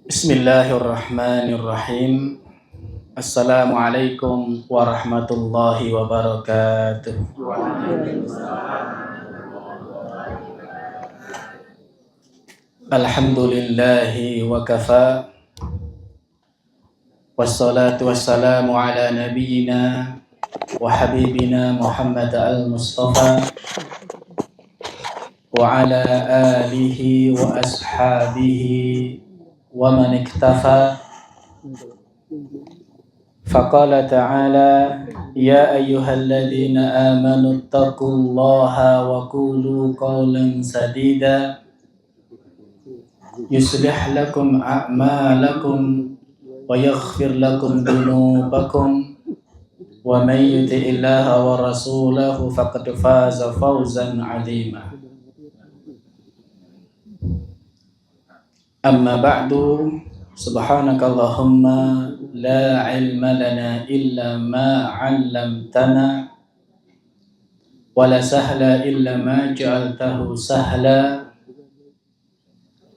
Bismillahirrahmanirrahim. Assalamualaikum warahmatullahi wabarakatuh. Alhamdulillahi wa kafa. Wassalatu wassalamu ala nabiyyina wa habibina Muhammad al-Mustafa wa ala alihi wa ashabihi wa man iktafa. Faqala ta'ala ya ayyuhalladzina amanu taqullaha wa qulu qawlan sadida yuslih lakum a'malakum wa yaghfir lakum dhunubakum wa may yuti'illaha wa rasulahu faqad faza fawzan 'azima. Amma ba'du, subhanakallahumma la ilma lana illa ma 'allamtana wa la sahla illa ma ja'altahu sahla.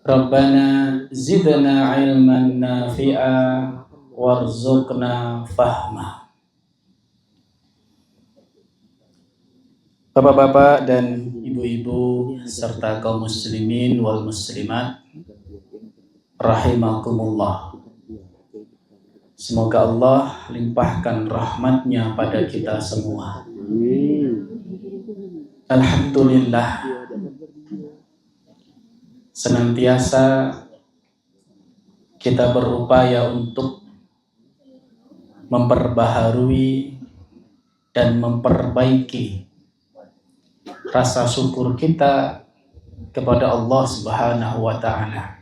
Rabbana zidna ilman nafi'a warzuqna fahma. Bapak-bapak dan ibu-ibu serta kaum muslimin wal muslimat rahimakumullah. Semoga Allah limpahkan rahmatnya pada kita semua. Alhamdulillah, senantiasa kita berupaya untuk memperbaharui dan memperbaiki rasa syukur kita kepada Allah Subhanahu wa Ta'ala.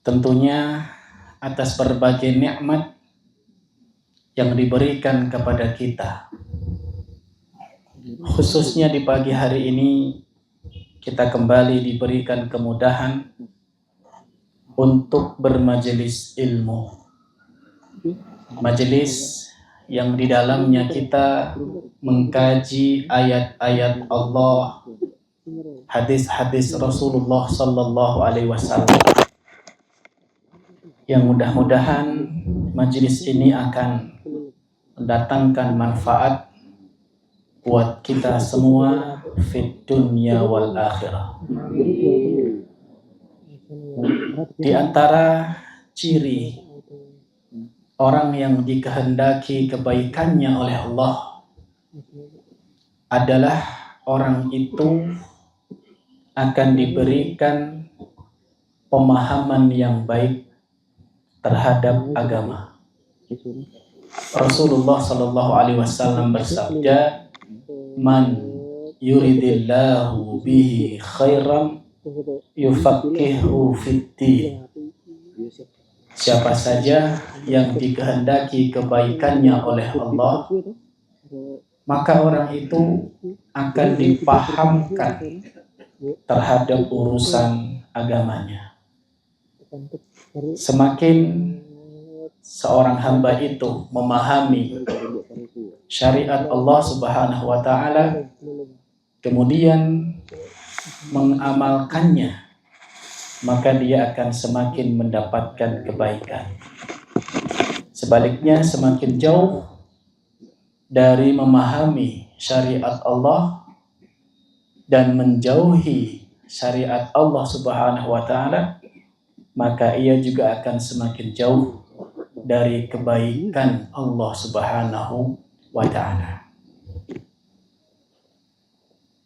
Tentunya atas berbagai nikmat yang diberikan kepada kita. Khususnya di pagi hari ini kita kembali diberikan kemudahan untuk bermajelis ilmu. Majelis yang di dalamnya kita mengkaji ayat-ayat Allah, hadis-hadis Rasulullah sallallahu alaihi wasallam. Yang mudah-mudahan majelis ini akan mendatangkan manfaat buat kita semua fid dunya wal akhirah. Di antara ciri orang yang dikehendaki kebaikannya oleh Allah adalah orang itu akan diberikan pemahaman yang baik terhadap agama. Rasulullah sallallahu alaihi wasallam bersabda, "Man yuridillahu bihi khairan yufaqihu fid-din." Siapa saja yang dikehendaki kebaikannya oleh Allah, maka orang itu akan dipahamkan terhadap urusan agamanya. Semakin seorang hamba itu memahami syariat Allah Subhanahu wa Ta'ala, kemudian mengamalkannya, maka dia akan semakin mendapatkan kebaikan. Sebaliknya, semakin jauh dari memahami syariat Allah dan menjauhi syariat Allah Subhanahu wa Ta'ala, maka ia juga akan semakin jauh dari kebaikan Allah Subhanahu wa Ta'ala.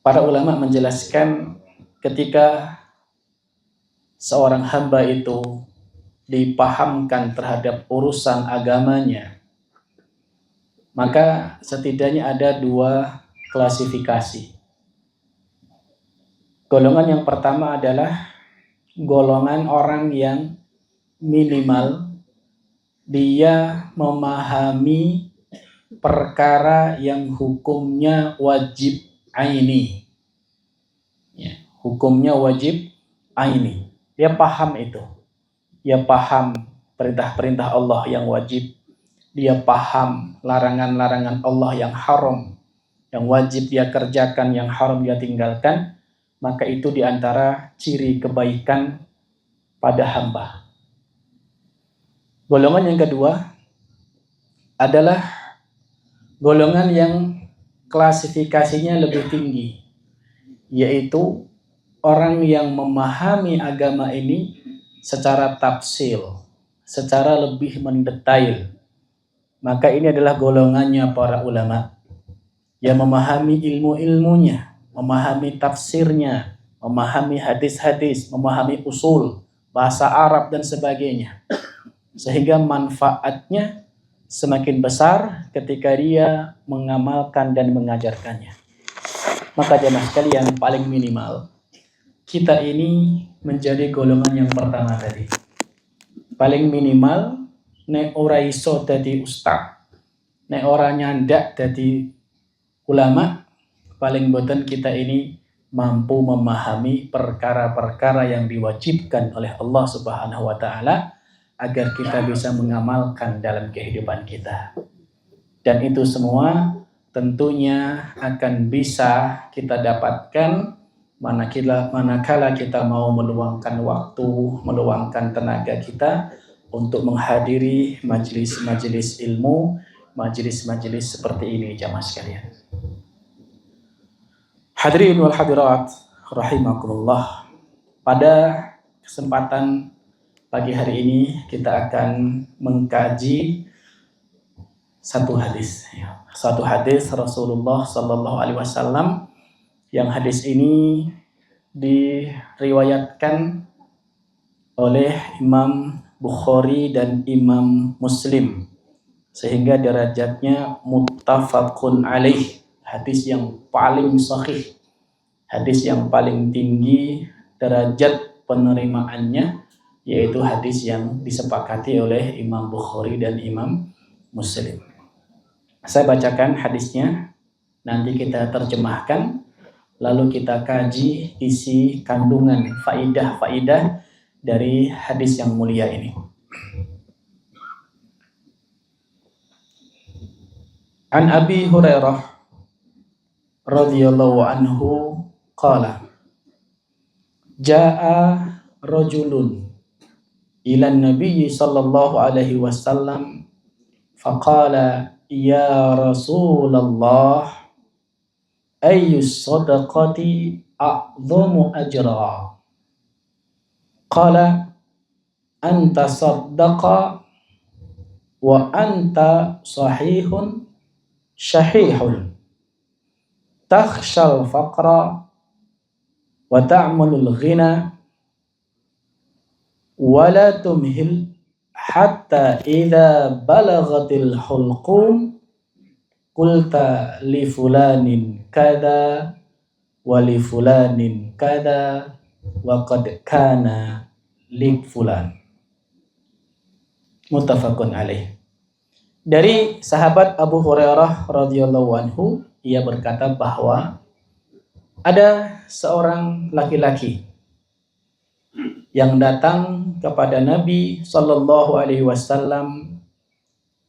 Para ulama menjelaskan ketika seorang hamba itu dipahamkan terhadap urusan agamanya, maka setidaknya ada dua klasifikasi. Golongan yang pertama adalah golongan orang yang minimal dia memahami perkara yang hukumnya wajib aini. Ya, hukumnya wajib aini. Dia paham itu. Dia paham perintah-perintah Allah yang wajib. Dia paham larangan-larangan Allah yang haram, yang wajib dia kerjakan, yang haram dia tinggalkan. Maka itu diantara ciri kebaikan pada hamba. Golongan yang kedua adalah golongan yang klasifikasinya lebih tinggi, yaitu orang yang memahami agama ini secara tafsil, secara lebih mendetail. Maka ini adalah golongannya para ulama yang memahami ilmu-ilmunya, memahami tafsirnya, memahami hadis-hadis, memahami usul, bahasa Arab dan sebagainya. Sehingga manfaatnya semakin besar ketika dia mengamalkan dan mengajarkannya. Maka jemaah sekalian, paling minimal kita ini menjadi golongan yang pertama tadi. Paling minimal nek ora iso dadi ustaz, nek ora nyandak dadi ulama, paling boten kita ini mampu memahami perkara-perkara yang diwajibkan oleh Allah Subhanahu wa taala agar kita bisa mengamalkan dalam kehidupan kita. Dan itu semua tentunya akan bisa kita dapatkan manakala kita mau meluangkan waktu, meluangkan tenaga kita untuk menghadiri majelis-majelis ilmu, majelis-majelis seperti ini jamaah sekalian. Hadirin wal hadirat rahimakumullah. Pada kesempatan pagi hari ini kita akan mengkaji satu hadis Rasulullah sallallahu alaihi wasallam, yang hadis ini diriwayatkan oleh Imam Bukhari dan Imam Muslim sehingga derajatnya muttafaqun alaih, hadis yang paling sahih, hadis yang paling tinggi derajat penerimaannya, yaitu hadis yang disepakati oleh Imam Bukhari dan Imam Muslim. Saya bacakan hadisnya, nanti kita terjemahkan, lalu kita kaji isi kandungan faidah-faidah dari hadis yang mulia ini. An Abi Hurairah radhiyallahu anhu qala jaa rajulun ila Nabi sallallahu alaihi wasallam faqala ya Rasulullah ayyus sadaqati a'dhamu ajra qala anta saddaqa wa anta sahihun syahihun takhshal faqra wa ta'malul ghina wa la tumhil hatta idza balagatil hulqum qulta li fulanin kada wa li fulanin kada wa qad kana li fulan. Muttafaqun alaih. Dari sahabat Abu Hurairah radhiyallahu anhu, ia berkata bahwa ada seorang laki-laki yang datang kepada Nabi sallallahu alaihi wasallam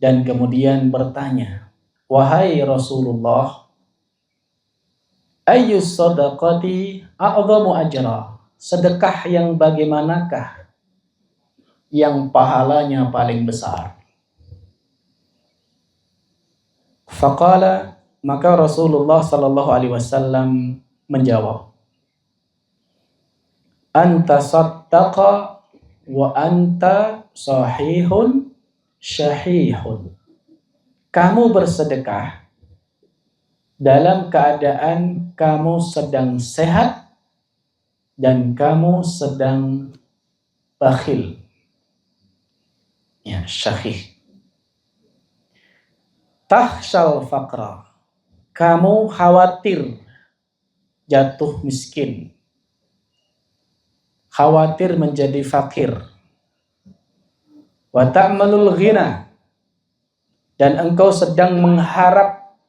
dan kemudian bertanya, "Wahai Rasulullah, ayyus sadaqati a'dhamu ajra?" Sedekah yang bagaimanakah yang pahalanya paling besar? Faqala, maka Rasulullah sallallahu alaihi wasallam menjawab, anta saddaqa wa anta sahihun syahihun. Kamu bersedekah dalam keadaan kamu sedang sehat dan kamu sedang bakhil. Ya, syahih. Tahsyal faqra. Kamu khawatir jatuh miskin. Khawatir menjadi fakir. Wa ta'malul ghina. Dan engkau sedang mengharap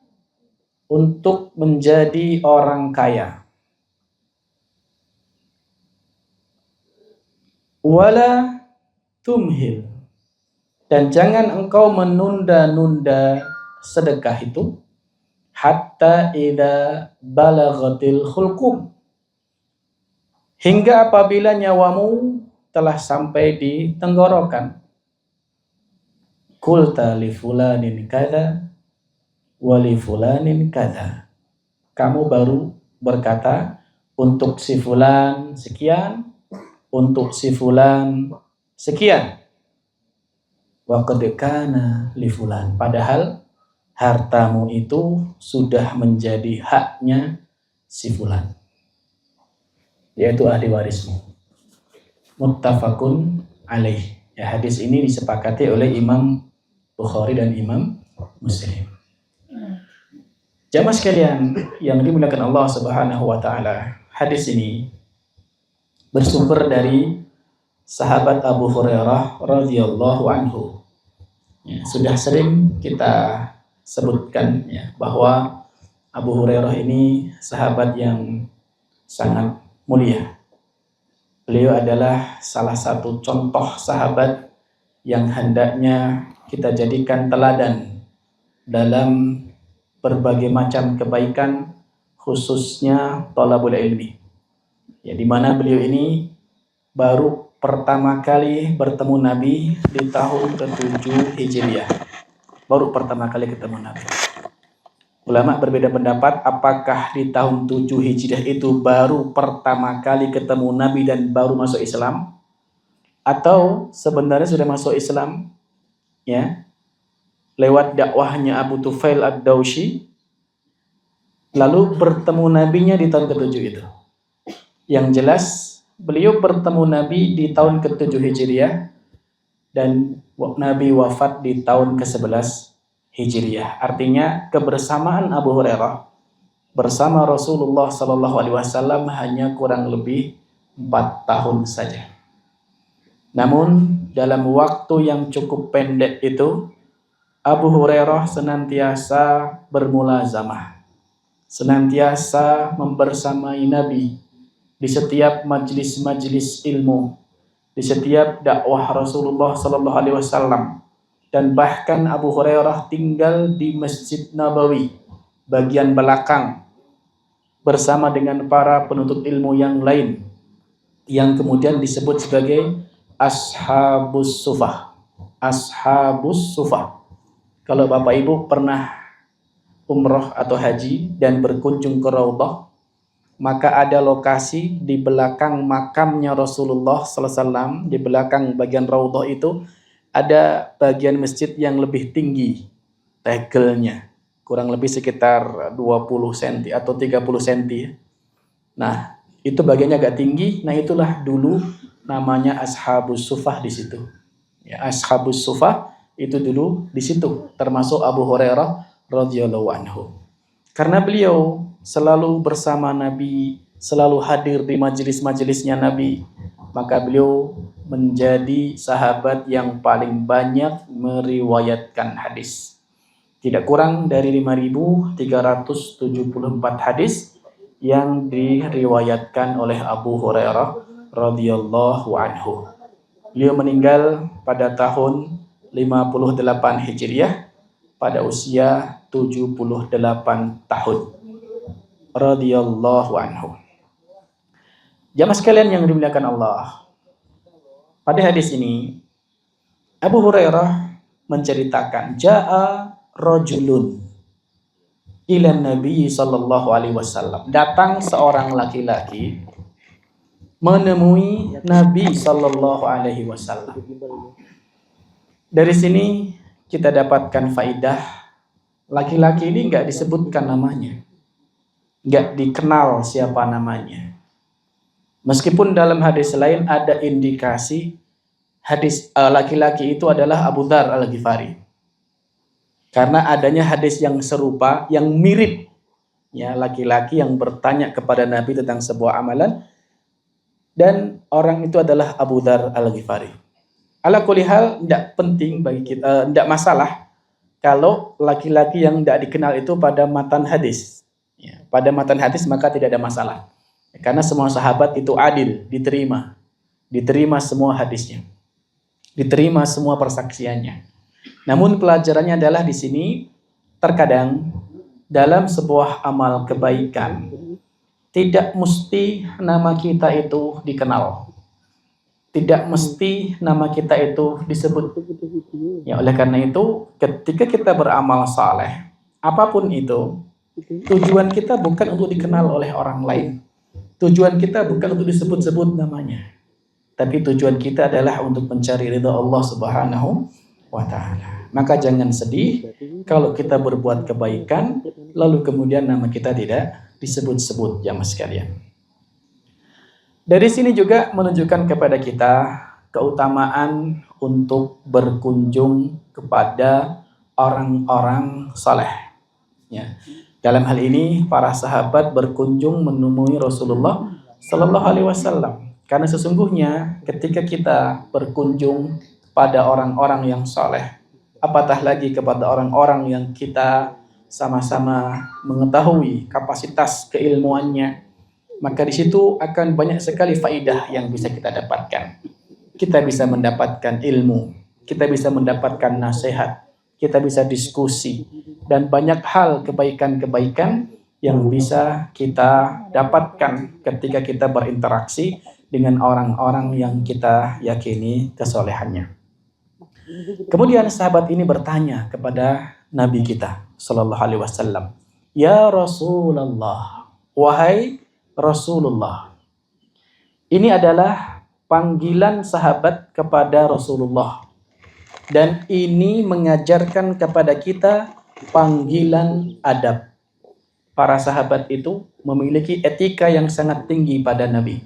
untuk menjadi orang kaya. Wala tumhil. Dan jangan engkau menunda-nunda sedekah itu hatta idza balaghatil khulqum, hingga apabila nyawamu telah sampai di tenggorokan. Qulta li fulanin kada wa li fulanin kada. Kamu baru berkata untuk si fulan sekian, untuk si fulan sekian. Wa qad kana li fulan. Padahal hartamu itu sudah menjadi haknya si fulan, yaitu ahli warismu. Muttafaqun alaih. Ya, hadis ini disepakati oleh Imam Bukhari dan Imam Muslim. Jamaah sekalian yang dimuliakan Allah Subhanahu wa taala, hadis ini bersumber dari sahabat Abu Hurairah radhiyallahu anhu. Ya, sudah sering kita sebutkan ya bahwa Abu Hurairah ini sahabat yang sangat mulia. Beliau adalah salah satu contoh sahabat yang hendaknya kita jadikan teladan dalam berbagai macam kebaikan, khususnya thalabul ilmi. Ya, di mana beliau ini baru pertama kali bertemu Nabi di tahun ke-7 Hijriah. Baru pertama kali ketemu Nabi. Ulama berbeda pendapat apakah di tahun 7 Hijriah itu baru pertama kali ketemu Nabi dan baru masuk Islam, atau sebenarnya sudah masuk Islam ya lewat dakwahnya Abu Tufail ad-Dawsi, lalu bertemu Nabinya di tahun ke-7 itu. Yang jelas beliau bertemu Nabi di tahun ke-7 Hijriah dan Nabi wafat di tahun ke-11 Hijriah. Artinya kebersamaan Abu Hurairah bersama Rasulullah SAW hanya kurang lebih 4 tahun saja. Namun dalam waktu yang cukup pendek itu, Abu Hurairah senantiasa bermulazamah, senantiasa membersamai Nabi di setiap majlis-majlis ilmu, di setiap dakwah Rasulullah SAW. Dan bahkan Abu Hurairah tinggal di Masjid Nabawi bagian belakang bersama dengan para penuntut ilmu yang lain yang kemudian disebut sebagai Ashabus Sufah. Ashabus Sufah. Kalau Bapak Ibu pernah umroh atau haji dan berkunjung ke Raudhah, maka ada lokasi di belakang makamnya Rasulullah SAW, di belakang bagian Raudhah itu ada bagian masjid yang lebih tinggi tegelnya, kurang lebih sekitar 20 cm atau 30 cm. Nah, itu bagiannya agak tinggi. Nah, itulah dulu namanya Ashabus Sufah di situ. Ya, Ashabus Sufah itu dulu di situ, termasuk Abu Hurairah radhiyallahu anhu. Karena beliau selalu bersama Nabi, selalu hadir di majelis-majelisnya Nabi, maka beliau menjadi sahabat yang paling banyak meriwayatkan hadis. Tidak kurang dari 5.374 hadis yang diriwayatkan oleh Abu Hurairah radhiyallahu anhu. Beliau meninggal pada tahun 58 Hijriah pada usia 78 tahun. Radhiyallahu anhu. Jamaah sekalian yang dimuliakan Allah, pada hadis ini Abu Hurairah menceritakan ja'a rajulun ila Nabi sallallahu alaihi wasallam. Datang seorang laki-laki menemui Nabi sallallahu alaihi wasallam. Dari sini kita dapatkan faidah, laki-laki ini enggak disebutkan namanya. Enggak dikenal siapa namanya. Meskipun dalam hadis lain ada indikasi hadis laki-laki itu adalah Abu Dzar Al-Ghifari. Karena adanya hadis yang serupa, yang mirip, ya, laki-laki yang bertanya kepada Nabi tentang sebuah amalan dan orang itu adalah Abu Dzar Al-Ghifari. Ala kulli hal tidak penting bagi kita, tidak masalah kalau laki-laki yang tidak dikenal itu pada matan hadis. Ya, pada matan hadis maka tidak ada masalah. Karena semua sahabat itu adil, diterima semua hadisnya, diterima semua persaksiannya. Namun pelajarannya adalah di sini terkadang dalam sebuah amal kebaikan tidak mesti nama kita itu dikenal. tidak mesti nama kita itu disebut. Ya, oleh karena itu, ketika kita beramal saleh, apapun itu, tujuan kita bukan untuk dikenal oleh orang lain. Tujuan kita bukan untuk disebut-sebut namanya. Tapi tujuan kita adalah untuk mencari ridha Allah Subhanahu wa ta'ala. Maka jangan sedih kalau kita berbuat kebaikan, lalu kemudian nama kita tidak disebut-sebut, jamaah sekalian. Dari sini juga menunjukkan kepada kita keutamaan untuk berkunjung kepada orang-orang saleh. Ya. Dalam hal ini para sahabat berkunjung menemui Rasulullah Sallallahu Alaihi Wasallam. Karena sesungguhnya ketika kita berkunjung pada orang-orang yang saleh, apatah lagi kepada orang-orang yang kita sama-sama mengetahui kapasitas keilmuannya, maka di situ akan banyak sekali faidah yang bisa kita dapatkan. Kita bisa mendapatkan ilmu, kita bisa mendapatkan nasihat, kita bisa diskusi, dan banyak hal kebaikan-kebaikan yang bisa kita dapatkan ketika kita berinteraksi dengan orang-orang yang kita yakini kesolehannya. Kemudian sahabat ini bertanya kepada Nabi kita Sallallahu Alaihi Wasallam, "Ya Rasulullah, wahai Rasulullah." Ini adalah panggilan sahabat kepada Rasulullah. Dan ini mengajarkan kepada kita panggilan adab. Para sahabat itu memiliki etika yang sangat tinggi pada Nabi.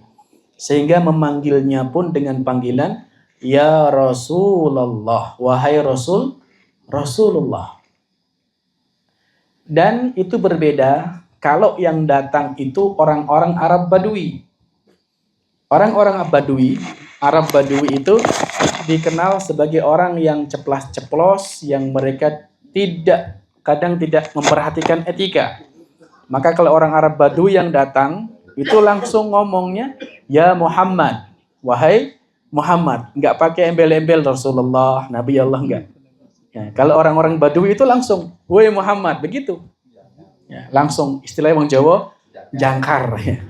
Sehingga memanggilnya pun dengan panggilan, "Ya Rasulullah, wahai Rasulullah." Dan itu berbeda kalau yang datang itu orang-orang Arab Badui. Orang-orang Arab Badui itu dikenal sebagai orang yang ceplas-ceplos, yang mereka kadang tidak memperhatikan etika. Maka kalau orang Arab Badui yang datang, itu langsung ngomongnya, "Ya Muhammad, wahai Muhammad." Nggak pakai embel-embel Rasulullah, Nabi Allah, enggak. Ya, kalau orang-orang Badui itu langsung, "Wahai Muhammad," begitu. Ya, langsung istilahnya orang Jawa, jangkar. Ya.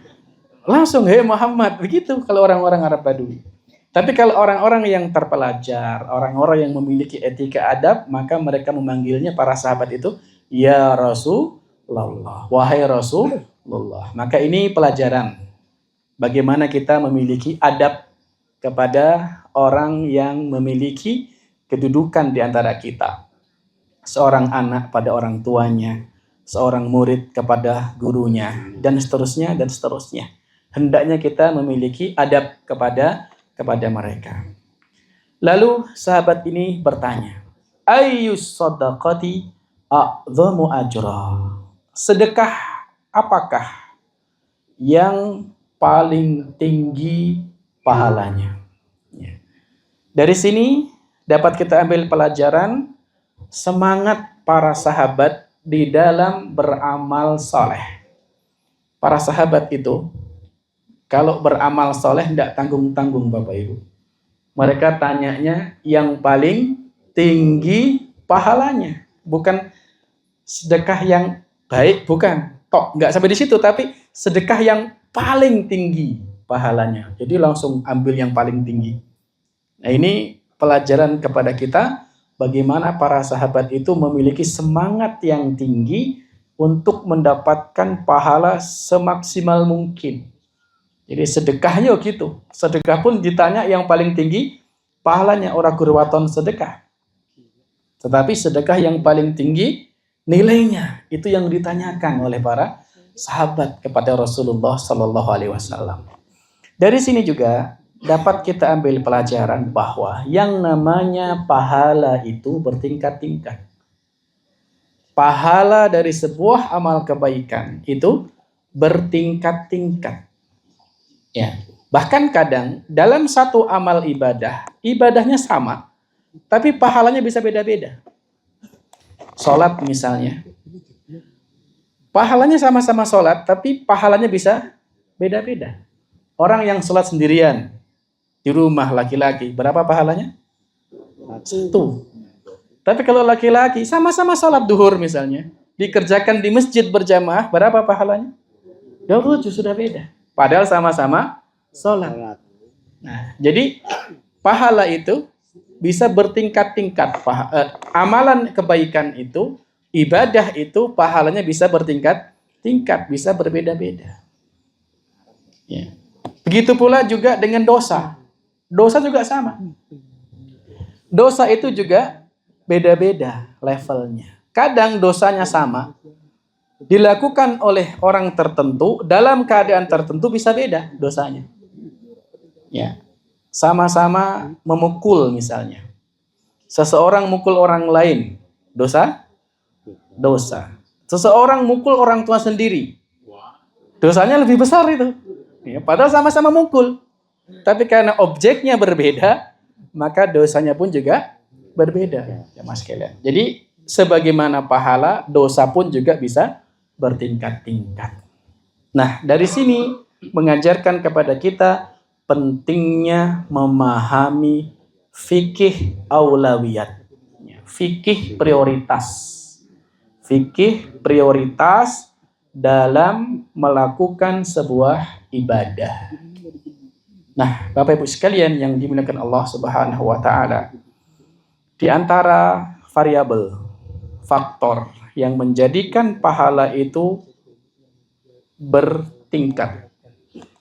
Langsung, "Hei Muhammad," begitu kalau orang-orang Arab Badui. Tapi kalau orang-orang yang terpelajar, orang-orang yang memiliki etika adab, maka mereka memanggilnya, para sahabat itu, "Ya Rasulullah, wahai Rasulullah." Maka ini pelajaran bagaimana kita memiliki adab kepada orang yang memiliki kedudukan di antara kita. Seorang anak pada orang tuanya, seorang murid kepada gurunya, dan seterusnya dan seterusnya. Hendaknya kita memiliki adab kepada mereka. Lalu sahabat ini bertanya, "Ayyus sadaqati a'dhamu ajra?" Sedekah apakah yang paling tinggi pahalanya? Ya. Dari sini dapat kita ambil pelajaran semangat para sahabat di dalam beramal soleh. Para sahabat itu kalau beramal soleh tidak tanggung-tanggung, Bapak Ibu. Mereka tanyanya yang paling tinggi pahalanya. Bukan sedekah yang baik, bukan. Nggak sampai di situ, tapi sedekah yang paling tinggi pahalanya. Jadi langsung ambil yang paling tinggi. Nah, ini pelajaran kepada kita bagaimana para sahabat itu memiliki semangat yang tinggi untuk mendapatkan pahala semaksimal mungkin. Jadi sedekahnya gitu. Sedekah pun ditanya yang paling tinggi pahalanya, ora gurwaton sedekah. Tetapi sedekah yang paling tinggi nilainya, itu yang ditanyakan oleh para sahabat kepada Rasulullah Sallallahu Alaihi Wasallam. Dari sini juga dapat kita ambil pelajaran bahwa yang namanya pahala itu bertingkat-tingkat. Pahala dari sebuah amal kebaikan itu bertingkat-tingkat. Ya, bahkan kadang dalam satu amal ibadahnya sama, tapi pahalanya bisa beda-beda. Sholat misalnya, pahalanya sama-sama sholat, tapi pahalanya bisa beda-beda. Orang yang sholat sendirian di rumah laki-laki, berapa pahalanya? 1. Tapi kalau laki-laki sama-sama sholat duhur misalnya, dikerjakan di masjid berjamaah, berapa pahalanya? 20, sudah beda. Padahal sama-sama sholat. Nah, jadi pahala itu bisa bertingkat-tingkat. Amalan kebaikan itu, ibadah itu, pahalanya bisa bertingkat-tingkat, bisa berbeda-beda. Ya. Begitu pula juga dengan dosa. Dosa juga sama. Dosa itu juga beda-beda levelnya. Kadang dosanya sama, dilakukan oleh orang tertentu, dalam keadaan tertentu bisa beda dosanya. Ya. Sama-sama memukul misalnya. Seseorang mukul orang lain, dosa? Dosa. Seseorang mukul orang tua sendiri, dosanya lebih besar itu. Ya, padahal sama-sama mukul. Tapi karena objeknya berbeda, maka dosanya pun juga berbeda. Ya Mas sekalian. Jadi sebagaimana pahala, dosa pun juga bisa bertingkat-tingkat. Nah, dari sini mengajarkan kepada kita pentingnya memahami fikih aulawiyat. Fikih prioritas. Fikih prioritas dalam melakukan sebuah ibadah. Nah, Bapak Ibu sekalian yang dimuliakan Allah Subhanahu wa taala, di antara variabel, faktor yang menjadikan pahala itu bertingkat,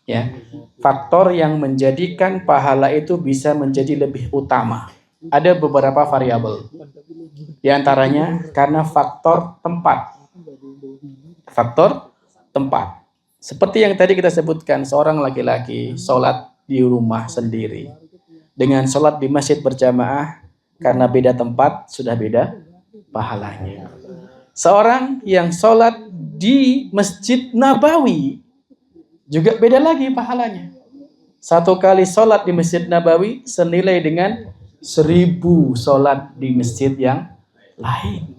ya, faktor yang menjadikan pahala itu bisa menjadi lebih utama. Ada beberapa variabel. Di antaranya karena faktor tempat. Faktor tempat. Seperti yang tadi kita sebutkan, seorang laki-laki sholat di rumah sendiri dengan sholat di masjid berjamaah, karena beda tempat sudah beda pahalanya. Seorang yang sholat di Masjid Nabawi juga beda lagi pahalanya. Satu kali sholat di Masjid Nabawi senilai dengan 1000 sholat di masjid yang lain.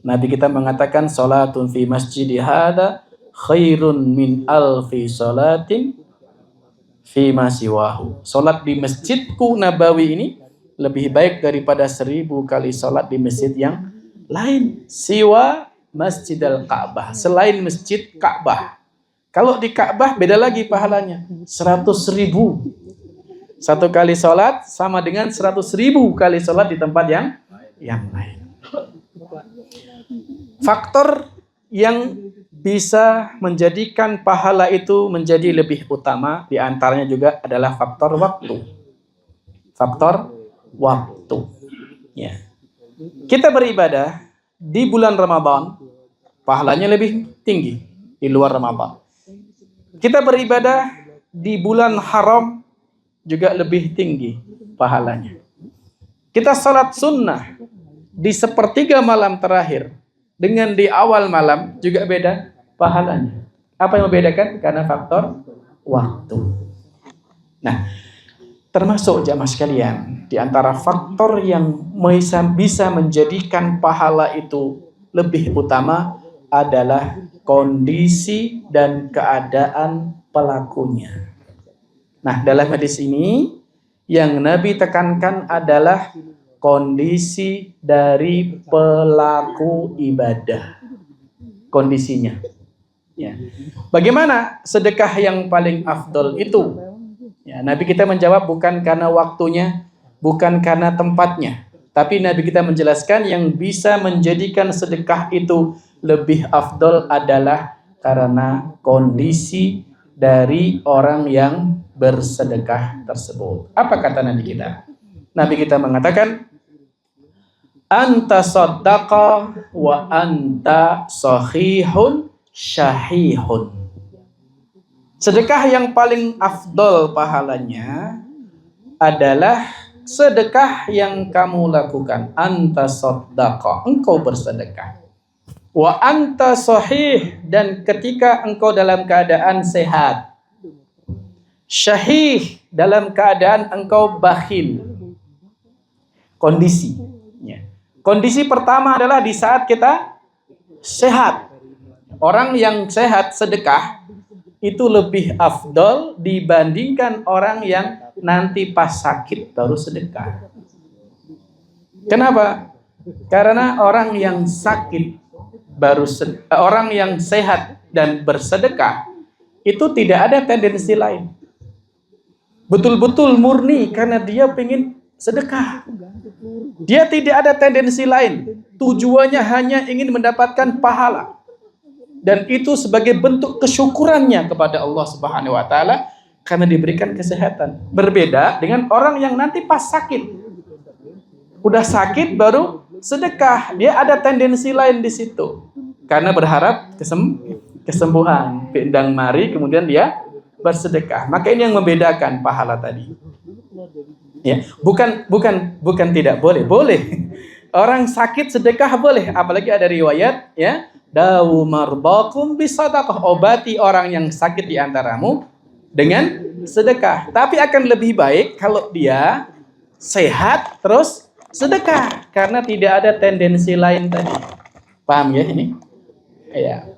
Nabi kita mengatakan sholatun fi masjidi hada khairun min alfi sholatin fi masiwahu. Sholat di masjidku Nabawi ini lebih baik daripada 1000 kali sholat di masjid yang lain. Siwa Masjidil Ka'bah, selain Masjid Ka'bah. Kalau di Ka'bah beda lagi pahalanya, 100.000. Satu kali sholat sama dengan 100.000 kali sholat di tempat yang lain. Faktor yang bisa menjadikan pahala itu menjadi lebih utama, di antaranya juga adalah faktor waktu. Faktor waktu. Ya. Kita beribadah di bulan Ramadan, pahalanya lebih tinggi di luar Ramadan. Kita beribadah di bulan haram juga lebih tinggi pahalanya. Kita salat sunnah di sepertiga malam terakhir dengan di awal malam juga beda pahalanya. Apa yang membedakan? Karena faktor waktu. Nah, termasuk jamaah sekalian, di antara faktor yang bisa menjadikan pahala itu lebih utama adalah kondisi dan keadaan pelakunya. Nah, dalam hadis ini yang Nabi tekankan adalah kondisi dari pelaku ibadah. Kondisinya. Ya. Bagaimana sedekah yang paling afdol itu? Ya, Nabi kita menjawab bukan karena waktunya, bukan karena tempatnya. Tapi Nabi kita menjelaskan yang bisa menjadikan sedekah itu lebih afdol adalah karena kondisi dari orang yang bersedekah tersebut. Apa kata Nabi kita? Nabi kita mengatakan, anta saddaqa wa anta sahihun syahihun. Sedekah yang paling afdol pahalanya adalah sedekah yang kamu lakukan. Anta saddaqa, engkau bersedekah. Wa anta sahih, dan ketika engkau dalam keadaan sehat. Syahih, dalam keadaan engkau bakhil. Kondisi. Kondisi pertama adalah di saat kita sehat. Orang yang sehat sedekah itu lebih afdol dibandingkan orang yang nanti pas sakit baru sedekah. Kenapa? Karena orang yang sakit orang yang sehat dan bersedekah itu tidak ada tendensi lain. betul-betul murni karena dia pengen sedekah. Dia tidak ada tendensi lain. Tujuannya hanya ingin mendapatkan pahala. Dan itu sebagai bentuk kesyukurannya kepada Allah Subhanahu wa taala karena diberikan kesehatan. Berbeda dengan orang yang nanti pas sakit. Udah sakit baru sedekah. Dia ada tendensi lain di situ. Karena berharap kesembuhan. Pindang mari kemudian dia bersedekah. Maka ini yang membedakan pahala tadi. Ya, bukan tidak boleh. Boleh. Orang sakit sedekah boleh, apalagi ada riwayat ya, dawu marbakum bisadaqah, obati orang yang sakit di antaramu dengan sedekah. Tapi akan lebih baik kalau dia sehat terus sedekah karena tidak ada tendensi lain tadi. Paham ya ini? Ya.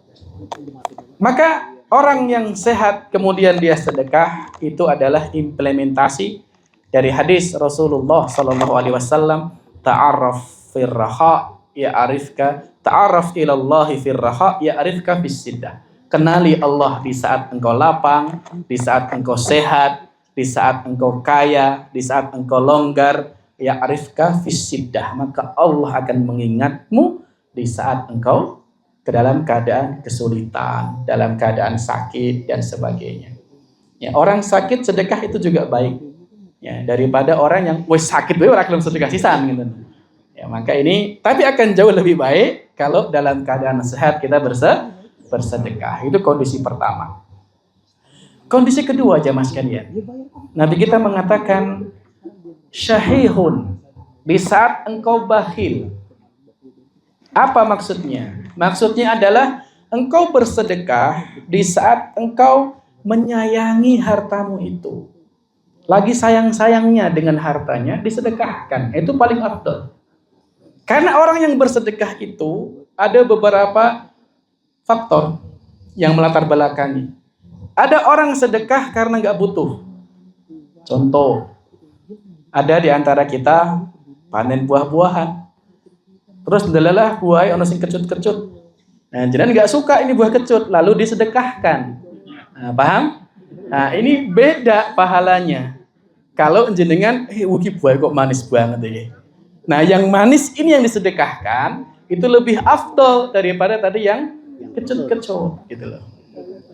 Maka orang yang sehat kemudian dia sedekah itu adalah implementasi dari hadis Rasulullah sallallahu alaihi wasallam, ta'arraf firraha ya'rifka, ta'arraf ilallahi firraha ya'rifka fissiddah. Kenali Allah di saat engkau lapang, di saat engkau sehat, di saat engkau kaya, di saat engkau longgar, ya'rifka fissiddah. Maka Allah akan mengingatmu di saat engkau ke dalam keadaan kesulitan, dalam keadaan sakit dan sebagainya. Ya, orang sakit sedekah itu juga baik. Ya, daripada orang yang wes sakit we ora gelem sedekah sisan gitu. Ya, maka ini tapi akan jauh lebih baik kalau dalam keadaan sehat kita bersedekah. Itu kondisi pertama. Kondisi kedua jemaah sekalian. Nabi kita mengatakan syahihun di saat engkau bakhil. Apa maksudnya? Maksudnya adalah engkau bersedekah di saat engkau menyayangi hartamu itu. Lagi sayang-sayangnya dengan hartanya disedekahkan. Itu paling afdal. Karena orang yang bersedekah itu ada beberapa faktor yang melatar belakangi. Ada orang sedekah karena nggak butuh. Contoh, ada di antara kita panen buah-buahan. Terus delalah buah ono sing kecut-kecut. Nah, jenengan nggak suka ini buah kecut, lalu disedekahkan. Nah, paham? Nah, ini beda pahalanya. Kalau jenengan, wuki buah kok manis banget ya. Nah, yang manis ini yang disedekahkan itu lebih afdol daripada tadi yang kecut-kecut gitu loh.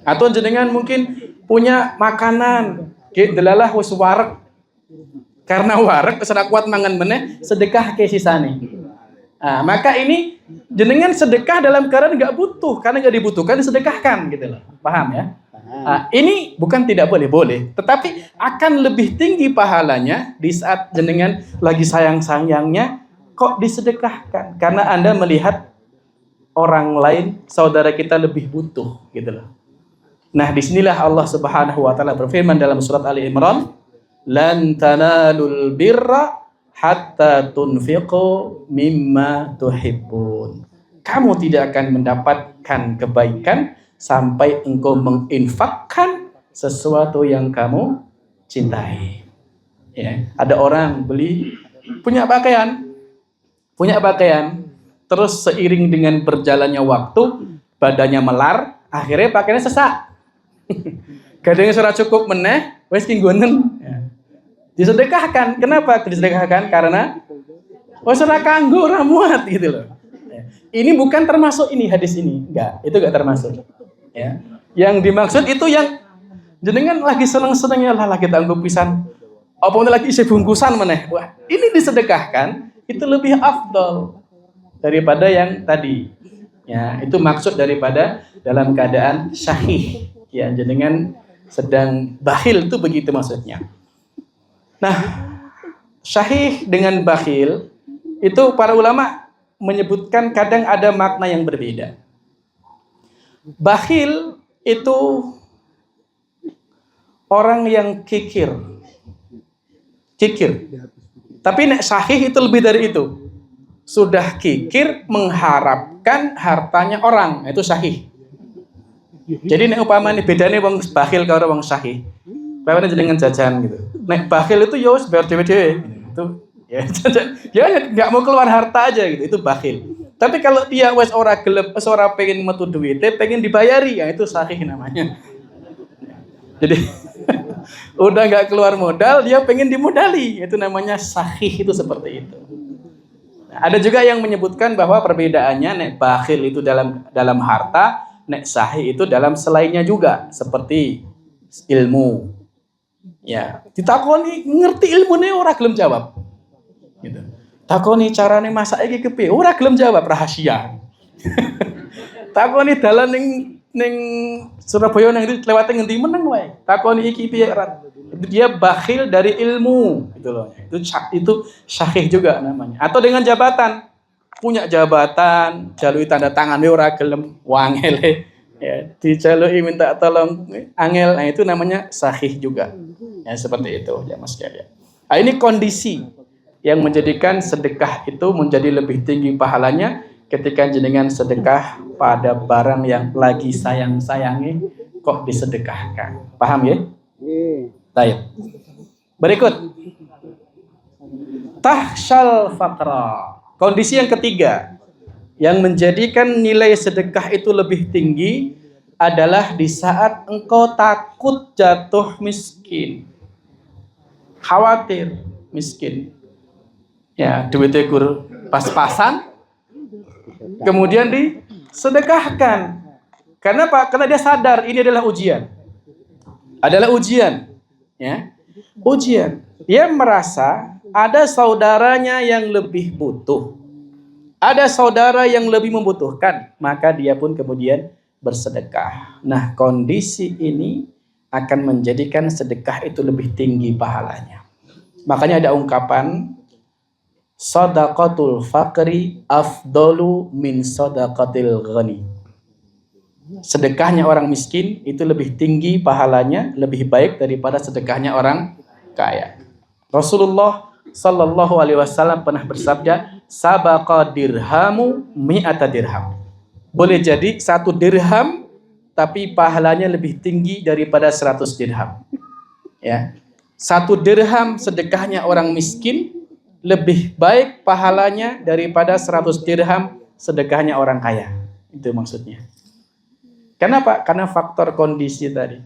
Atau jenengan mungkin punya makanan, delalah wis wareg. Karena wareg kesana kuat mangan meneh, sedekah ke sisane. Nah, maka ini jenengan sedekah dalam keadaan nggak butuh, karena nggak dibutuhkan disedekahkan gitu loh. Paham ya? Nah, ini bukan tidak boleh, tetapi akan lebih tinggi pahalanya di saat jenengan lagi sayang-sayangnya kok disedekahkan karena Anda melihat orang lain saudara kita lebih butuh gitu loh. Nah, disinilah Allah Subhanahu wa taala berfirman dalam surat Ali Imran, lan tanalul birra hatta tunfiqu mimma tuhibbun. Kamu tidak akan mendapatkan kebaikan sampai engkau menginfakkan sesuatu yang kamu cintai. Ya, ada orang punya pakaian, terus seiring dengan berjalannya waktu, badannya melar, akhirnya pakaiannya sesak. Kadang ora cukup meneh, wis kinggonen. Ya. Disedekahkan. Kenapa disedekahkan? Karena wis ora kanggo, ora muat gitu loh. Ya. Ini bukan termasuk ini hadis ini. Enggak, itu enggak termasuk. Ya. Yang dimaksud itu yang jenengan lagi seneng-senengnya lah lagi tangguh pisan. Apa lagi isi bungkusan meneh. Wah, ini disedekahkan itu lebih afdal daripada yang tadi. Ya, itu maksud daripada dalam keadaan syahih. Ya, jenengan sedang bakhil itu begitu maksudnya. Nah, syahih dengan bakhil itu para ulama menyebutkan kadang ada makna yang berbeda. Bakhil itu orang yang kikir. Tapi nek syahih itu lebih dari itu. Sudah kikir mengharapkan hartanya orang, itu syahih. Jadi nek upamane bedane wong bakhil karo wong syahih. Bagaimana jenengan jajan gitu. Nek bakhil itu ya wis bayar dhewe-dhewe. Itu ya enggak mau keluar harta aja gitu. Itu bakhil. Tapi kalau dia wes ora gelep, wes ora pengen metu duit, pengen dibayari, ya itu syahih namanya. Jadi Udah nggak keluar modal, dia pengen dimodali. Itu namanya sahih, itu seperti itu. Nah, ada juga yang menyebutkan bahwa perbedaannya nek bakhil itu dalam harta, nek sahih itu dalam selainnya juga, seperti ilmu. Ya, ditakoni ngerti ilmune ora gelem jawab. Gitu. Takoni carane masak iki kepiye? Ora gelem jawab, rahasia. Takoni dalan ning Surabaya nang lewat ngendi meneng wae. Takoni iki piye? Dia bakhil dari ilmu gitu loh. Itu syahih juga namanya. Atau dengan jabatan. Punya jabatan, jalui tanda tangan ora gelem, wangele. Ya, dijalui minta tolong angel. Nah, itu namanya sahih juga. Ya, seperti itu ya Mas ya. Nah, ini kondisi yang menjadikan sedekah itu menjadi lebih tinggi pahalanya ketika jenengan sedekah pada barang yang lagi sayang-sayangi kok disedekahkan. Paham ya? Baik. Berikut. Tahsyal faqra. Kondisi yang ketiga yang menjadikan nilai sedekah itu lebih tinggi adalah di saat engkau takut jatuh miskin. Khawatir miskin. Ya, duitnya pas-pasan, kemudian disedekahkan. Karena apa? Karena dia sadar ini adalah ujian. Adalah ujian. Ya, ujian. Dia merasa ada saudaranya yang lebih butuh. Ada saudara yang lebih membutuhkan. Maka dia pun kemudian bersedekah. Nah, kondisi ini akan menjadikan sedekah itu lebih tinggi pahalanya. Makanya ada ungkapan shadaqatul faqri afdalu min shadaqatil ghani. Sedekahnya orang miskin itu lebih tinggi pahalanya, lebih baik daripada sedekahnya orang kaya. Rasulullah sallallahu alaihi wasallam pernah bersabda, sabaqa dirhamu mi'ata dirham. Boleh jadi 1 dirham tapi pahalanya lebih tinggi daripada 100 dirham. Ya. 1 dirham sedekahnya orang miskin lebih baik pahalanya daripada 100 dirham sedekahnya orang kaya. Itu maksudnya. Kenapa? Karena faktor kondisi tadi.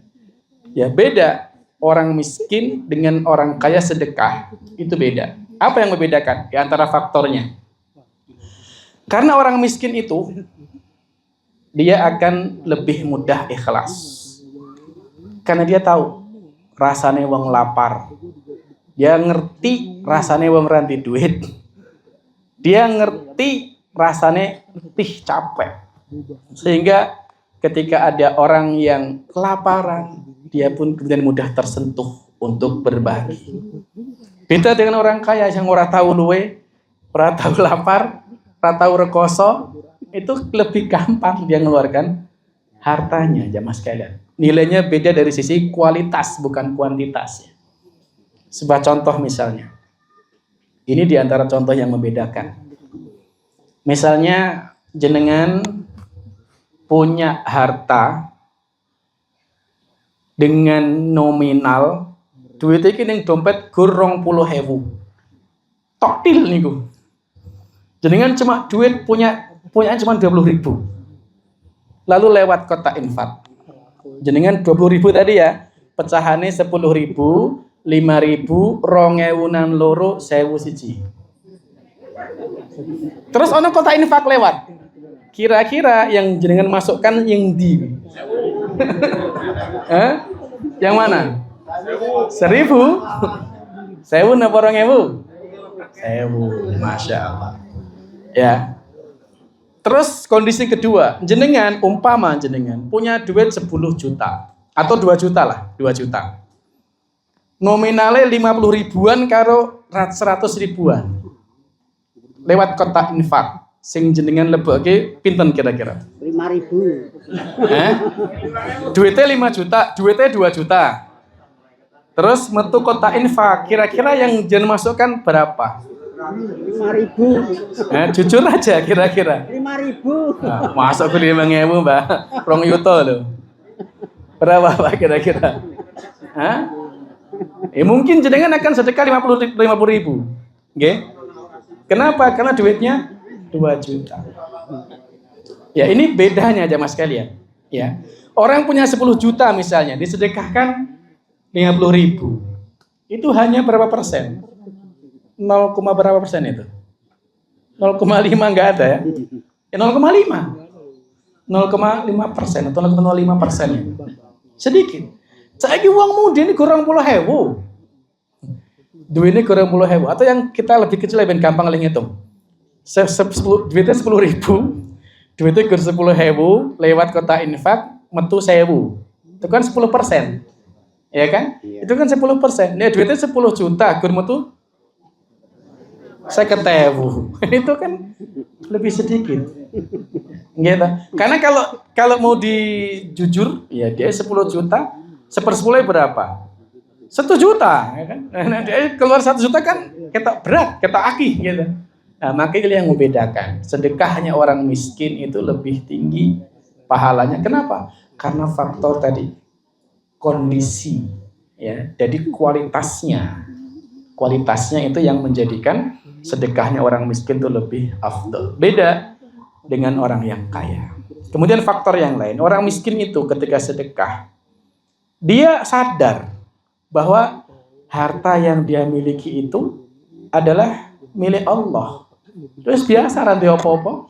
Ya, beda orang miskin dengan orang kaya sedekah. Itu beda. Apa yang membedakan di antara faktornya? Karena orang miskin itu dia akan lebih mudah ikhlas. Karena dia tahu rasane wong lapar. Dia ngerti rasane wong ranti duit. Dia ngerti rasane letih capek. Sehingga ketika ada orang yang kelaparan, dia pun kemudian mudah tersentuh untuk berbagi. Beda dengan orang kaya yang ora tahu luwe, ora tahu lapar, ora tahu rekoso, itu lebih gampang dia mengeluarkan hartanya, jamaah sekalian. Nilainya beda dari sisi kualitas bukan kuantitas. Sebuah contoh misalnya. Ini di antara contoh yang membedakan. Misalnya jenengan punya harta dengan nominal duit iki ning dompet gur 20.000. Toktil niku. Jenengan cuma duit punya cuma 20.000. Lalu lewat kotak infak. Jenengan 20.000 tadi ya, pecahane 10.000, 5.000, 2.000-an loro, 1.000 Terus ono kotak infak lewat. Kira-kira yang jenengan masukkan yang di? Yang mana? 1.000? 1.000 napa 2.000? 1.000, Masya Allah. Ya. Terus kondisi kedua, jenengan punya duit 10 juta atau 2 juta lah, 2 juta. Nominalnya 50 ribuan karo 100 ribuan. Lewat kotak infak. Sing jenengan lebokke pinten kira-kira? 5.000. Duitnya 5 juta, duitnya 2 juta. Terus metu kotak infak, kira-kira yang jenengan masukkan berapa? 5.000. Jujur aja kira-kira. 5.000. Nah, masuk ke 5.000 Mbak. 2 yuto loh. Berapa Pak kira-kira? Mungkin jenengan akan sedekah 50 ribu. Okay? Kenapa? Karena duitnya 2 juta. Ya, ini bedanya jamaah sekalian. Ya. Orang punya 10 juta misalnya, disedekahkan 50.000. Itu hanya berapa persen? 0, berapa persen itu? 0,5 nggak ada ya? 0,5. 0,5% atau 0,05% ya. Sedikit. Saiki uang muda ini kurang 10.000. Duitnya kurang 10.000. Atau yang kita lebih kecil lebih gampang ngitung. Duitnya 10.000. Duitnya kur 10.000 lewat kota infak metu 1.000. Itu kan 10%. Ya kan? Iya. Itu kan 10%. Nah, duitnya 10 juta kur metu 50.000. Itu kan lebih sedikit. Gitu. Karena kalau mau dijujur, ya dia 10 juta, 1/10 berapa? 1 juta, ya kan? Nah, dia keluar 1 juta kan ketok berat, ketok aki gitu. Nah, makanya yang membedakan sedekahnya orang miskin itu lebih tinggi pahalanya. Kenapa? Karena faktor tadi kondisi, ya. Jadi kualitasnya itu yang menjadikan sedekahnya orang miskin itu lebih afdal. Beda dengan orang yang kaya. Kemudian faktor yang lain, orang miskin itu ketika sedekah, dia sadar bahwa harta yang dia miliki itu adalah milik Allah. Terus biasa rantai apa-apa,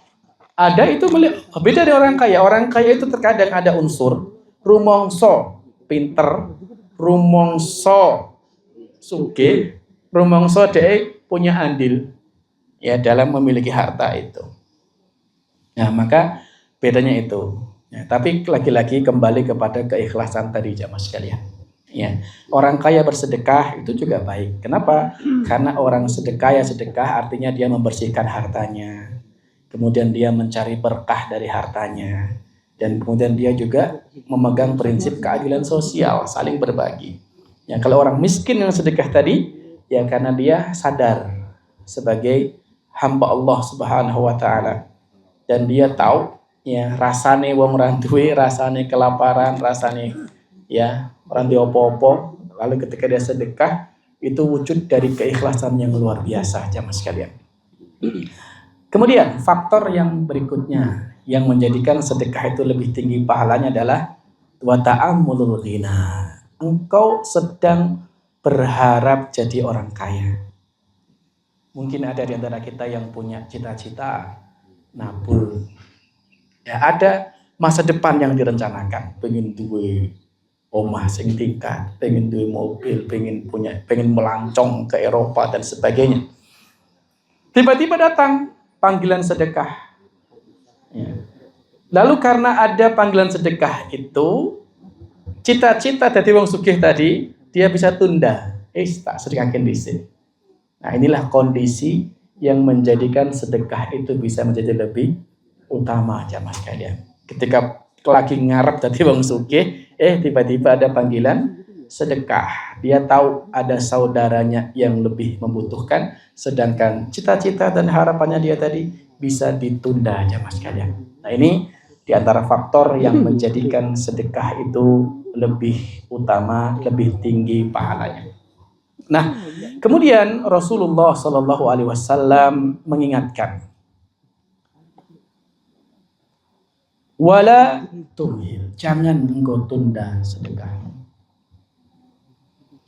ada itu milik. Beda dengan orang kaya. Orang kaya itu terkadang ada unsur rumongso pinter, rumongso sugih, rumongso dia punya andil ya dalam memiliki harta itu. Nah, maka bedanya itu. Ya, tapi lagi-lagi kembali kepada keikhlasan tadi jamaah sekalian. Ya, orang kaya bersedekah itu juga baik. Kenapa? Karena orang sedekah artinya dia membersihkan hartanya. Kemudian dia mencari berkah dari hartanya. Dan kemudian dia juga memegang prinsip keadilan sosial, saling berbagi. Ya, kalau orang miskin yang sedekah tadi, ya karena dia sadar sebagai hamba Allah Subhanahu wa taala. Dan dia tahu ya rasane wong randuwe, rasane kelaparan, rasane ya randuwe opo-opo. Lalu ketika dia sedekah itu wujud dari keikhlasan yang luar biasa jamaah sekalian. Kemudian faktor yang berikutnya yang menjadikan sedekah itu lebih tinggi pahalanya adalah wa ta'ammulul ghina. Engkau sedang berharap jadi orang kaya. Mungkin ada di antara kita yang punya cita-cita nabung. Ya, ada masa depan yang direncanakan, pengen duwe omah sing tingkat, pengen duwe mobil, pengen melancong ke Eropa dan sebagainya. Tiba-tiba datang panggilan sedekah. Ya. Lalu karena ada panggilan sedekah itu, cita-cita dari wong sugih tadi dia bisa tunda. Tak sedekahin dhisik. Nah, inilah kondisi yang menjadikan sedekah itu bisa menjadi lebih utama jamaah sekalian. Ketika lagi ngarep dadi wong sugih, tiba-tiba ada panggilan sedekah. Dia tahu ada saudaranya yang lebih membutuhkan, sedangkan cita-cita dan harapannya dia tadi bisa ditunda jamaah sekalian. Nah, ini di antara faktor yang menjadikan sedekah itu lebih utama, lebih tinggi pahalanya. Nah, kemudian Rasulullah Shallallahu Alaihi Wasallam mengingatkan, wala tumhil, jangan engkau tunda sedekah.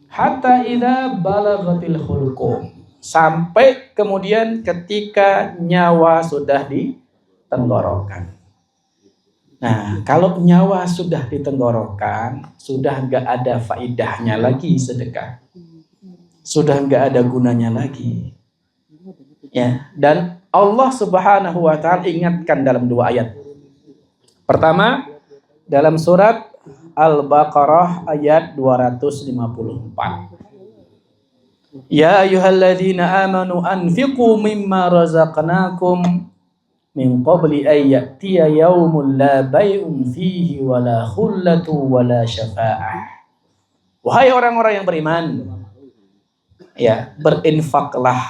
Hatta idza balaghatil hulqum, sampai kemudian ketika nyawa sudah di tenggorokan. Nah, kalau nyawa sudah di tenggorokan, sudah enggak ada faidahnya lagi sedekah. Sudah enggak ada gunanya lagi. Ya, dan Allah Subhanahu wa taala ingatkan dalam 2 ayat. Pertama, dalam surat Al-Baqarah ayat 254. Ya ayyuhalladzina amanu anfiqu mimma razaqnakum min qabli an ya'tiya yaumun la bay'un fihi wala khullatu wala syafa'ah. Wahai orang-orang yang beriman, ya, berinfaklah,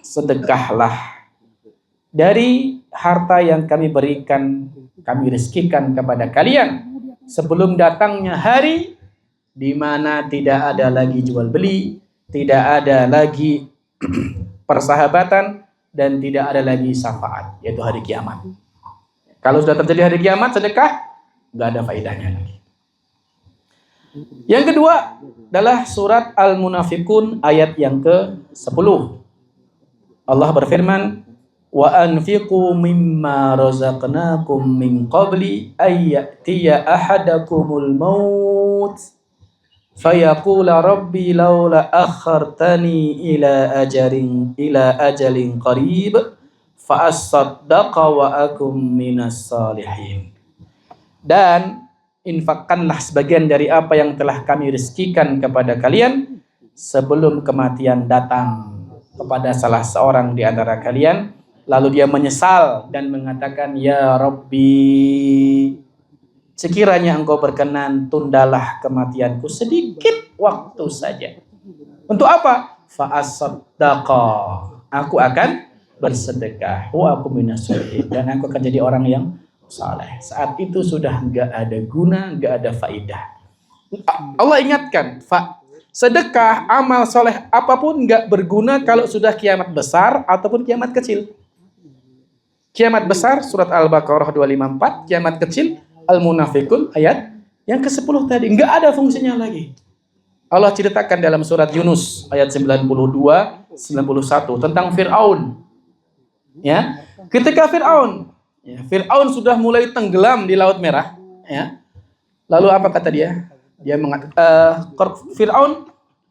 sedekahlah dari harta yang kami berikan, kami rezekikan kepada kalian sebelum datangnya hari di mana tidak ada lagi jual beli, tidak ada lagi persahabatan, dan tidak ada lagi syafaat, yaitu hari kiamat. Kalau sudah terjadi hari kiamat, sedekah nggak ada faedahnya lagi. Yang kedua adalah surat Al-Munafiqun ayat yang ke-10. Allah berfirman, wa anfiqu mimma razaqnakum min qabli ay ya'tiya ahadakumul maut fayaqula rabbi laula akhartani ila ajalin qarib fa asaddaqa wa akum minas salihin. Dan infakkanlah sebagian dari apa yang telah kami rezekikan kepada kalian sebelum kematian datang kepada salah seorang di antara kalian, lalu dia menyesal dan mengatakan, ya Rabbi, sekiranya engkau berkenan, tundalah kematianku sedikit waktu saja. Untuk apa? Fa'asaddaqa, aku akan bersedekah, wa aku minas sholihin, dan aku akan jadi orang yang saleh. Saat itu sudah enggak ada guna, enggak ada faidah. Allah ingatkan, sedekah, amal soleh apapun enggak berguna kalau sudah kiamat besar ataupun kiamat kecil. Kiamat besar surat Al-Baqarah 254, kiamat kecil Al-Munafiqun ayat yang ke-10 tadi, enggak ada fungsinya lagi. Allah ceritakan dalam surat Yunus ayat 92, 91 tentang Fir'aun. Ya, ketika Fir'aun sudah mulai tenggelam di Laut Merah, ya. Lalu apa kata dia? Dia mengatakan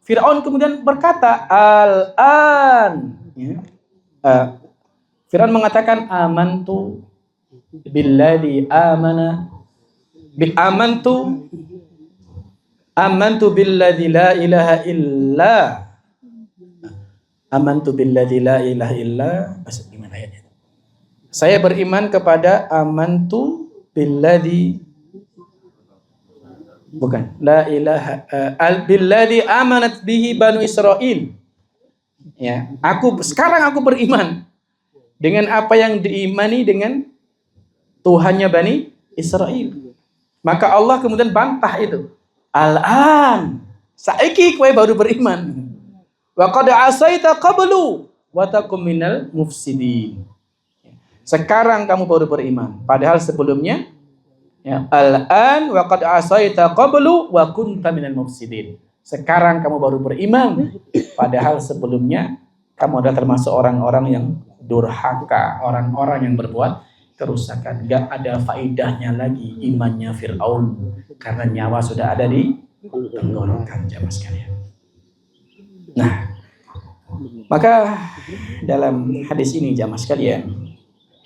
Fir'aun kemudian berkata, al-an. Ya. Fir'aun mengatakan, amantu billadzi amantu billadzi la ilaha illa. Amantu billadzi la ilaha illa. Gimana ayatnya? Saya beriman kepada amantu billadzi, bukan, la ilaha billadzi amanat bihi banu Israil. Ya, sekarang aku beriman dengan apa yang diimani dengan Tuhannya Bani Israel. Maka Allah kemudian bantah itu. Al-an, saiki kowe baru beriman. Wa qad asaita qablu wa takum minal mufsidin. Sekarang kamu baru beriman, padahal sebelumnya, ya, al-an wa qad asaita qablu wa kunta minal mufsidin. Sekarang kamu baru beriman, padahal sebelumnya kamu adalah termasuk orang-orang yang durhaka, orang-orang yang berbuat kerusakan. Gak ada faidahnya lagi imannya Fir'aun karena nyawa sudah ada di tenggorokan, jamaah sekalian. Nah, maka dalam hadis ini, jamaah sekalian,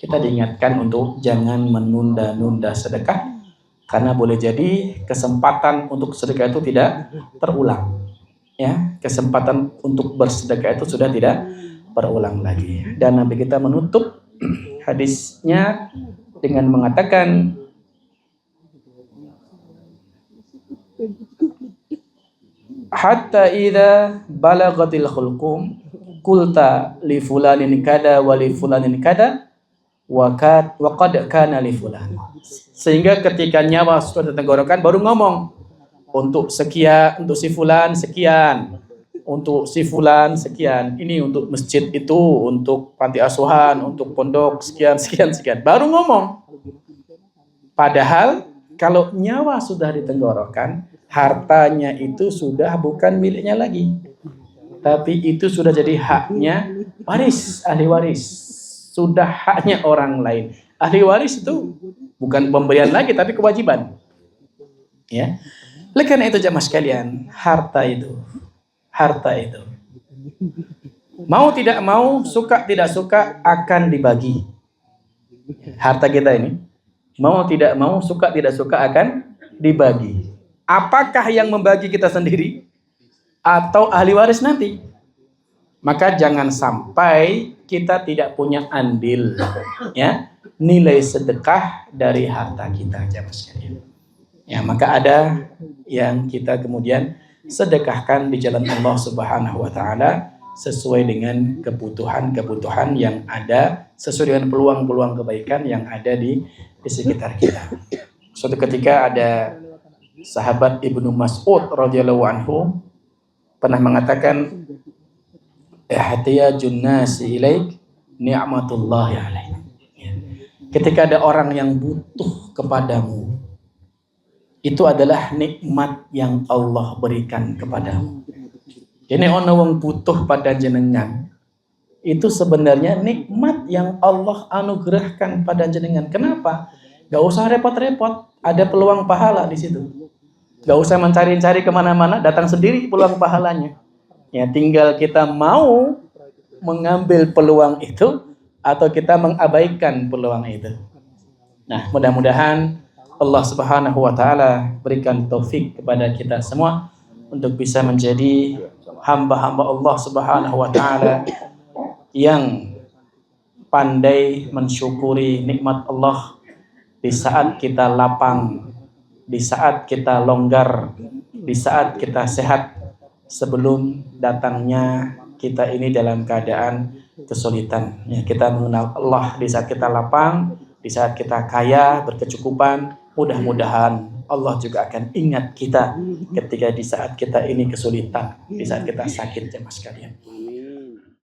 kita diingatkan untuk jangan menunda-nunda sedekah, karena boleh jadi kesempatan untuk sedekah itu tidak terulang. Ya, kesempatan untuk bersedekah itu sudah tidak berulang lagi. Dan Nabi kita menutup hadisnya dengan mengatakan, hatta idza balagatil khulqum qulta li fulanin kada wa li fulanin kada wa qad kana li fulan. Sehingga ketika nyawa sudah tenggorokan baru ngomong, untuk sekian, untuk si fulan sekian, untuk si fulan sekian, ini untuk masjid itu, untuk panti asuhan, untuk pondok sekian, baru ngomong. Padahal kalau nyawa sudah ditenggorokan, hartanya itu sudah bukan miliknya lagi, tapi itu sudah jadi haknya ahli waris, sudah haknya orang lain. Ahli waris itu bukan pemberian lagi, tapi kewajiban. Ya, oleh karena itu jamaah sekalian, harta itu mau tidak mau, suka tidak suka akan dibagi. Harta kita ini mau tidak mau, suka tidak suka akan dibagi. Apakah yang membagi kita sendiri atau ahli waris nanti? Maka jangan sampai kita tidak punya andil, ya, nilai sedekah dari harta kita, jamaah sekalian. Ya, maka ada yang kita kemudian sedekahkan di jalan Allah Subhanahu wa taala sesuai dengan kebutuhan-kebutuhan yang ada, sesuai dengan peluang-peluang kebaikan yang ada di sekitar kita. Suatu ketika ada sahabat Ibnu Mas'ud radhiyallahu anhu pernah mengatakan, ihtiyajun nasi ilaik ni'matullahi alaik. Ketika ada orang yang butuh kepadamu, itu adalah nikmat yang Allah berikan kepadamu. Jadi ono wong butuh pada jenengan, itu sebenarnya nikmat yang Allah anugerahkan pada jenengan. Kenapa? Gak usah repot-repot, ada peluang pahala di situ. Gak usah mencari-cari kemana-mana, datang sendiri peluang pahalanya. Ya, tinggal kita mau mengambil peluang itu atau kita mengabaikan peluang itu. Nah, mudah-mudahan Allah Subhanahu wa taala berikan taufik kepada kita semua untuk bisa menjadi hamba-hamba Allah Subhanahu wa taala yang pandai mensyukuri nikmat Allah di saat kita lapang, di saat kita longgar, di saat kita sehat, sebelum datangnya kita ini dalam keadaan kesulitan. Ya, kita mengenal Allah di saat kita lapang, di saat kita kaya, berkecukupan. Mudah-mudahan Allah juga akan ingat kita ketika di saat kita ini kesulitan, di saat kita sakit, jemaah sekalian.